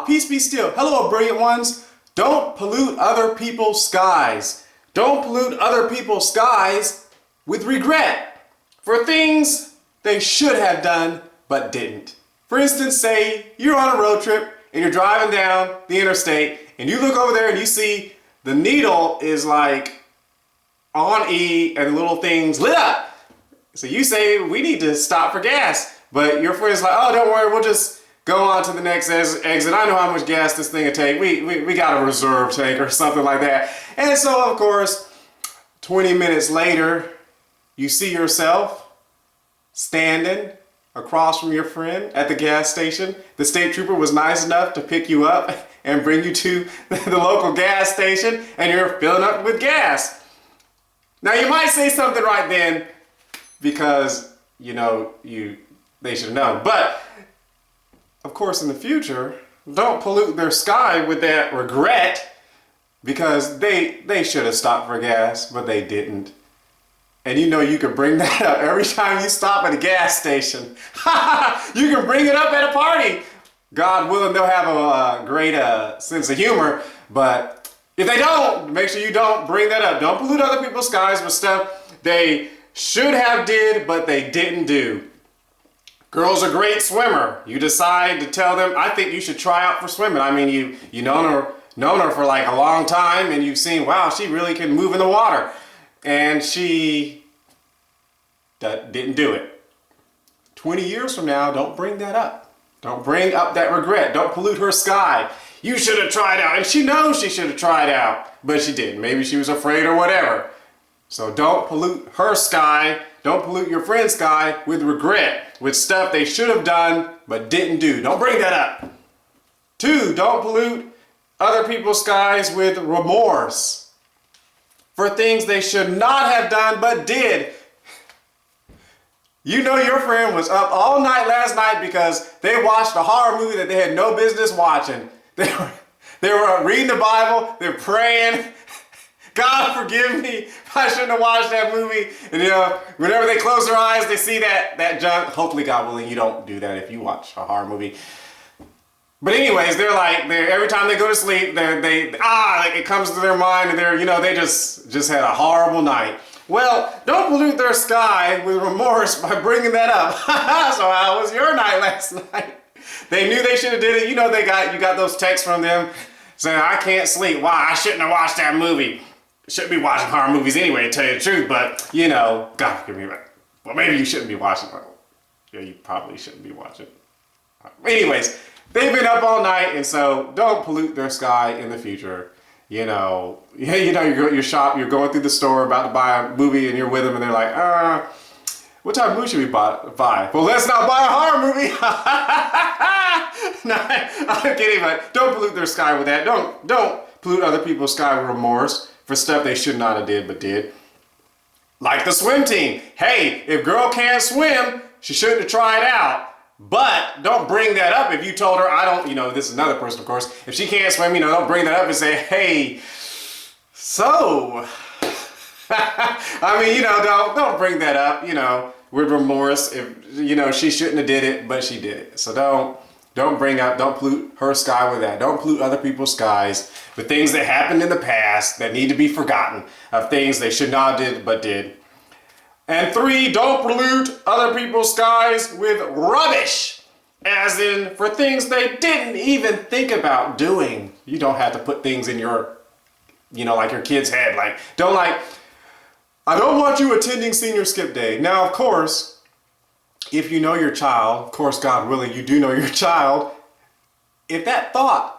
Peace be still. Hello, brilliant ones. Don't pollute other people's skies. Don't pollute other people's skies with regret for things they should have done but didn't. For instance, say you're on a road trip and you're driving down the interstate and you look over there and you see the needle is like on E and the little things lit up. So you say, we need to stop for gas. But your friend's like, oh, don't worry, we'll just go on to the next exit. I know how much gas this thing will take. We got a reserve tank or something like that. And so, of course, 20 minutes later, you see yourself standing across from your friend at the gas station. The state trooper was nice enough to pick you up and bring you to the local gas station, and you're filling up with gas. Now, you might say something right then because, you know, they should have known. But, of course, in the future, don't pollute their sky with that regret because they should have stopped for gas, but they didn't. And you know you can bring that up every time you stop at a gas station. You can bring it up at a party. God willing, they'll have a great sense of humor. But if they don't, make sure you don't bring that up. Don't pollute other people's skies with stuff they should have did, but they didn't do. Girl's a great swimmer. You decide to tell them, I think you should try out for swimming. I mean, you known her for like a long time, and you've seen, wow, she really can move in the water. And she didn't do it. 20 years from now, don't bring that up. Don't bring up that regret. Don't pollute her sky. You should have tried out. And she knows she should have tried out, but she didn't. Maybe she was afraid or whatever. So don't pollute her sky. Don't pollute your friend's sky with regret, with stuff they should have done but didn't do. Don't bring that up. 2, don't pollute other people's skies with remorse for things they should not have done but did. You know your friend was up all night last night because they watched a horror movie that they had no business watching. They were reading the Bible, they're praying. God forgive me, I shouldn't have watched that movie. And you know, whenever they close their eyes, they see that junk. Hopefully, God willing, you don't do that if you watch a horror movie. But anyways, every time they go to sleep, like it comes to their mind, and they just had a horrible night. Well, don't pollute their sky with remorse by bringing that up. So how was your night last night? They knew they should have did it. You know you got those texts from them saying, I can't sleep. Why? I shouldn't have watched that movie. Shouldn't be watching horror movies anyway, to tell you the truth, but, you know, God forgive me. Well, maybe you shouldn't be watching. Yeah, you probably shouldn't be watching. Anyways, they've been up all night, and so don't pollute their sky in the future. You're going through the store about to buy a movie, and you're with them, and they're like, what type of movie should we buy? Well, let's not buy a horror movie. No, I'm kidding, but don't pollute their sky with that. Don't pollute other people's sky with remorse for stuff they should not have did but did. Like the swim team. Hey, if girl can't swim, she shouldn't have tried out. But don't bring that up if you told her, this is another person, of course. If she can't swim, don't bring that up and say, hey, so. Don't bring that up, with remorse. If, she shouldn't have did it, but she did it. So don't pollute her sky with that. Don't pollute other people's skies with things that happened in the past that need to be forgotten, of things they should not have did but did. And 3, don't pollute other people's skies with rubbish, as in for things they didn't even think about doing. You don't have to put things in your, like your kid's head. I don't want you attending senior skip day. Now, of course, if you know your child, of course, God willing, you do know your child, if that thought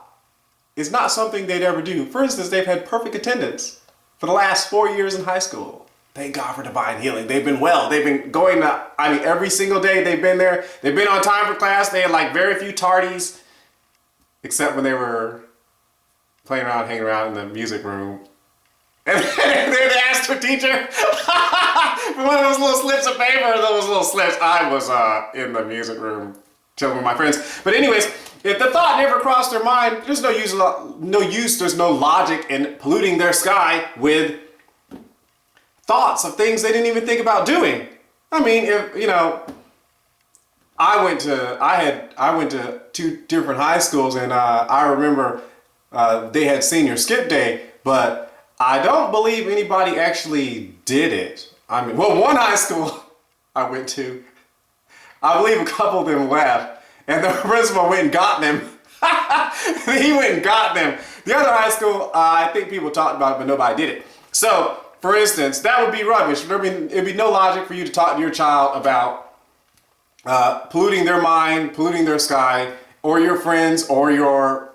is not something they'd ever do. For instance, they've had perfect attendance for the last 4 years in high school. Thank God for divine healing. They've been well. They've been going to, every single day they've been there. They've been on time for class. They had very few tardies, except when they were playing around, hanging around in the music room. And they asked their teacher for one of those little slips of paper, those little slips. I was in the music room chilling with my friends. But anyways, if the thought never crossed their mind, there's no use, there's no logic in polluting their sky with thoughts of things they didn't even think about doing. If I went to two different high schools, and I remember they had senior skip day, but I don't believe anybody actually did it. I mean, well, one high school I went to, I believe a couple of them left, and the principal went and got them. He went and got them. The other high school, I think people talked about it, but nobody did it. So, for instance, that would be rubbish. It'd be no logic for you to talk to your child about polluting their mind, polluting their sky, or your friends, or your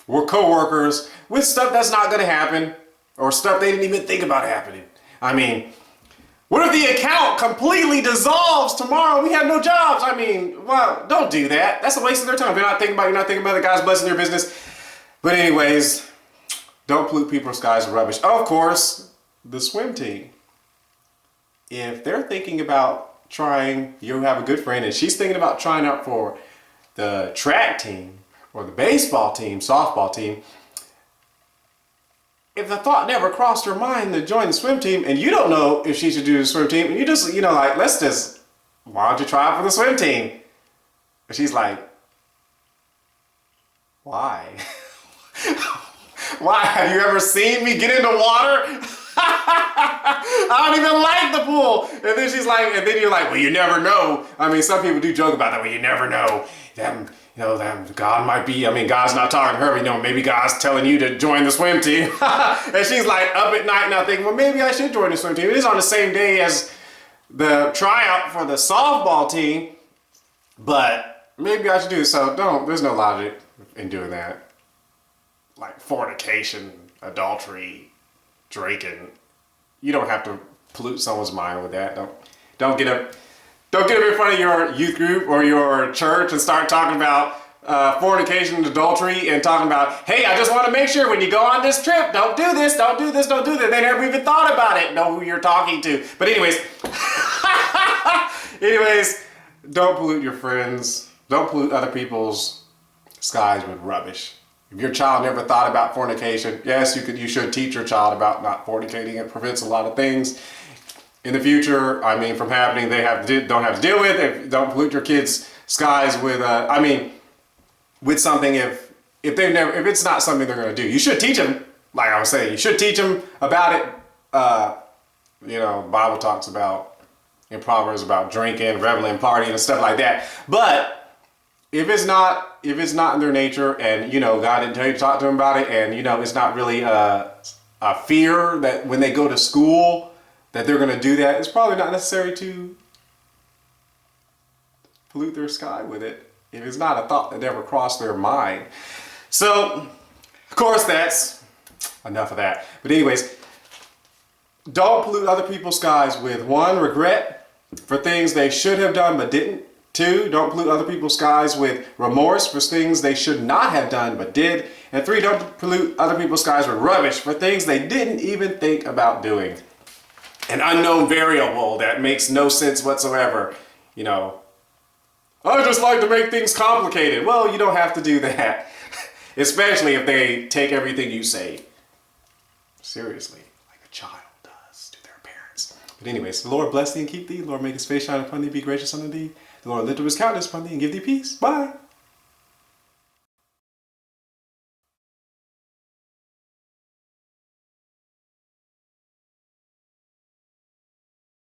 co-workers with stuff that's not going to happen, or stuff they didn't even think about happening. I mean, what if the account completely dissolves tomorrow? We have no jobs. I mean, well, don't do that. That's a waste of their time. You're not thinking about the guys blessing their business. But anyways, don't pollute people's skies with rubbish. Of course, the swim team. If they're thinking about trying, you have a good friend, and she's thinking about trying out for the track team, or the baseball team, softball team, if the thought never crossed her mind to join the swim team, and you don't know if she should do the swim team, and you just, like, why don't you try out for the swim team? And she's like, why? Why? Have you ever seen me get into water? I don't even like the pool. And then she's like, and then you're like, well, you never know. I mean, some people do joke about that, well, you never know. God might be, God's not talking to her, maybe God's telling you to join the swim team. And she's like up at night now thinking, well, maybe I should join the swim team. It is on the same day as the tryout for the softball team, but maybe I should do it. So there's no logic in doing that. Like fornication, adultery, drinking. You don't have to pollute someone's mind with that. Don't get up in front of your youth group or your church and start talking about fornication and adultery and talking about, hey, I just want to make sure when you go on this trip, don't do this, don't do this, don't do that. They never even thought about it, know who you're talking to. But anyways, don't pollute your friends. Don't pollute other people's skies with rubbish. If your child never thought about fornication, yes, you should teach your child about not fornicating. It prevents a lot of things in the future, from happening. They don't have to deal with it. Don't pollute your kids' skies with, with something if it's not something they're going to do. You should teach them, like I was saying, you should teach them about it. Bible talks about, in Proverbs, about drinking, reveling, partying, and stuff like that. But if it's not in their nature, and God didn't tell you to talk to them about it, and it's not really a fear that when they go to school that they're going to do that, it's probably not necessary to pollute their sky with it if it's not a thought that ever crossed their mind. So, of course, that's enough of that. But anyways, don't pollute other people's skies with 1, regret for things they should have done but didn't. 2, don't pollute other people's skies with remorse for things they should not have done but did. And 3, don't pollute other people's skies with rubbish for things they didn't even think about doing. An unknown variable that makes no sense whatsoever. I just like to make things complicated. Well, you don't have to do that. Especially if they take everything you say seriously, like a child does to their parents. But anyways, the Lord bless thee and keep thee. The Lord make his face shine upon thee, be gracious unto thee. The Lord lift up his countenance upon thee and give thee peace. Bye.